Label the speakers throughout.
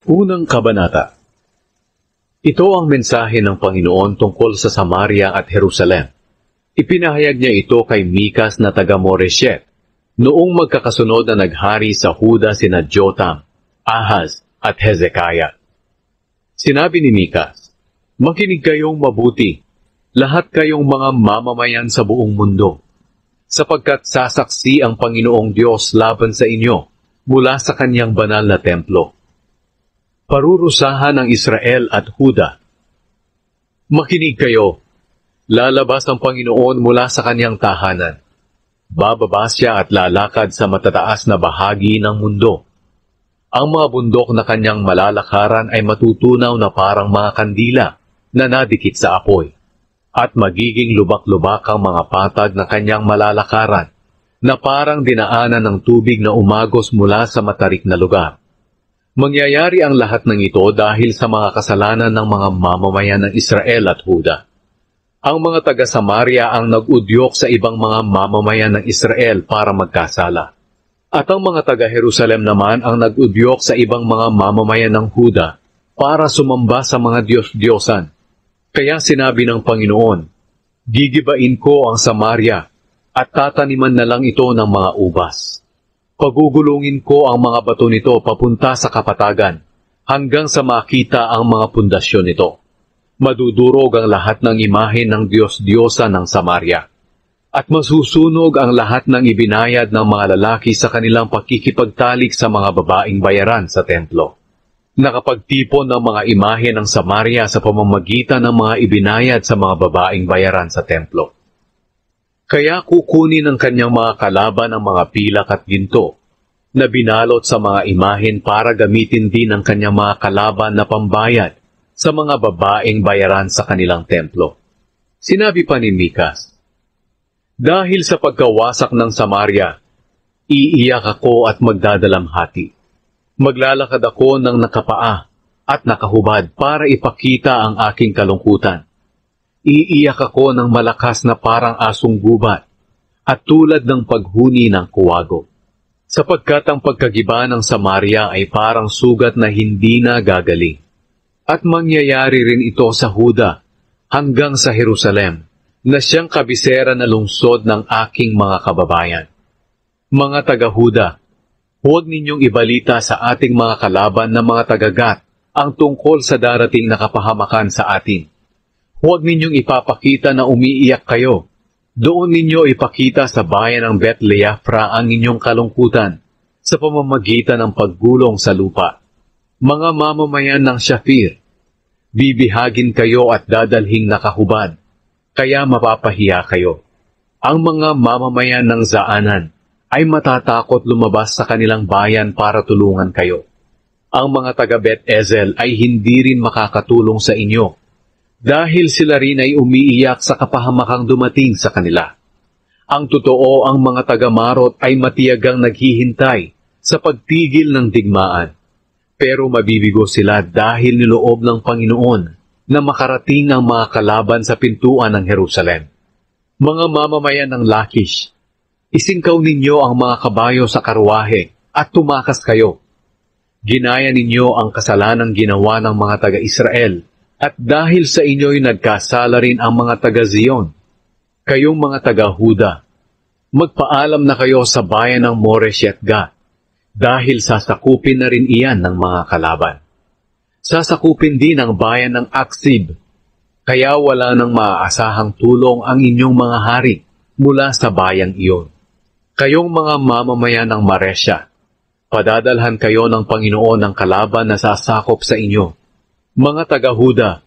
Speaker 1: Unang Kabanata. Ito ang mensahe ng Panginoon tungkol sa Samaria at Jerusalem. Ipinahayag niya ito kay Mikas na taga Moreshet, noong magkakasunod na naghari sa Huda sina Jotam, Ahaz at Hezekiah. Sinabi ni Mikas, "Makinig kayong mabuti, lahat kayong mga mamamayan sa buong mundo, sapagkat sasaksi ang Panginoong Diyos laban sa inyo mula sa kanyang banal na templo. Parurusahan ng Israel at Huda. Makinig kayo, lalabas ang Panginoon mula sa kanyang tahanan. Bababa siya at lalakad sa matataas na bahagi ng mundo. Ang mga bundok na kanyang malalakaran ay matutunaw na parang mga kandila na nadikit sa apoy, at magiging lubak-lubak ang mga patag na kanyang malalakaran, na parang dinaanan ng tubig na umagos mula sa matarik na lugar. Mangyayari ang lahat ng ito dahil sa mga kasalanan ng mga mamamayan ng Israel at Huda. Ang mga taga-Samaria ang nag-udyok sa ibang mga mamamayan ng Israel para magkasala. At ang mga taga-Jerusalem naman ang nag-udyok sa ibang mga mamamayan ng Huda para sumamba sa mga Diyos-Diyosan. Kaya sinabi ng Panginoon, gigibain ko ang Samaria at tataniman na lang ito ng mga ubas. Pagugulungin ko ang mga bato nito papunta sa kapatagan, hanggang sa makita ang mga pundasyon nito. Madudurog ang lahat ng imahe ng Diyos-Diyosa ng Samaria, at masusunog ang lahat ng ibinayad ng mga lalaki sa kanilang pakikipagtalik sa mga babaeng bayaran sa templo. Nakapagtipon ng mga imahe ng Samaria sa pamamagitan ng mga ibinayad sa mga babaeng bayaran sa templo. Kaya kukunin ng kanyang mga kalaban ang mga pilak at ginto na binalot sa mga imahen para gamitin din ng kanyang mga kalaban na pambayad sa mga babaeng bayaran sa kanilang templo. Sinabi pa ni Mikas, dahil sa pagkawasak ng Samaria, iiyak ako at magdadalamhati. Maglalakad ako ng nakapaa at nakahubad para ipakita ang aking kalungkutan. Iiyak ako ng malakas na parang asong gubat at tulad ng paghuni ng kuwago. Sapagkat ang pagkagiba ng Samaria ay parang sugat na hindi na gagaling. At mangyayari rin ito sa Huda hanggang sa Jerusalem, na siyang kabisera na lungsod ng aking mga kababayan. Mga taga-Huda, huwag ninyong ibalita sa ating mga kalaban na mga taga-Gat ang tungkol sa darating na kapahamakan sa atin. Huwag ninyong ipapakita na umiiyak kayo. Doon ninyo ipakita sa bayan ng Bet-Leafra ang inyong kalungkutan sa pamamagitan ng paggulong sa lupa. Mga mamamayan ng Shafir, bibihagin kayo at dadalhing nakahubad, kaya mapapahiya kayo. Ang mga mamamayan ng Zaanan ay matatakot lumabas sa kanilang bayan para tulungan kayo. Ang mga taga-Bet-Ezel ay hindi rin makakatulong sa inyo, dahil sila rin ay umiiyak sa kapahamakang dumating sa kanila. Ang totoo, ang mga taga-Marot ay matiyagang naghihintay sa pagtigil ng digmaan. Pero mabibigo sila dahil niloob ng Panginoon na makarating ang mga kalaban sa pintuan ng Jerusalem. Mga mamamayan ng Lakish, isingkaw ninyo ang mga kabayo sa karwahe at tumakas kayo. Ginaya ninyo ang kasalanang ginawa ng mga taga-Israel, at dahil sa inyo'y nagkasala rin ang mga taga-Zion. Kayong mga taga-Huda, magpaalam na kayo sa bayan ng Moreshet Gat, dahil sasakupin na rin iyan ng mga kalaban. Sasakupin din ang bayan ng Aksib, kaya wala nang maaasahang tulong ang inyong mga hari mula sa bayang iyon. Kayong mga mamamayan ng Maresya, padadalhan kayo ng Panginoon ng kalaban na sasakop sa inyo. Mga taga-Huda,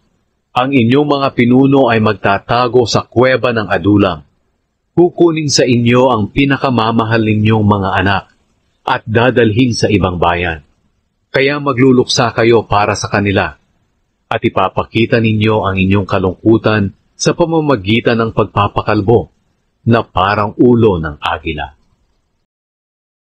Speaker 1: ang inyong mga pinuno ay magtatago sa kuweba ng Adulam. Kukunin sa inyo ang pinakamamahal ninyong mga anak at dadalhin sa ibang bayan. Kaya magluluksa kayo para sa kanila at ipapakita ninyo ang inyong kalungkutan sa pamamagitan ng pagpapakalbo na parang ulo ng agila.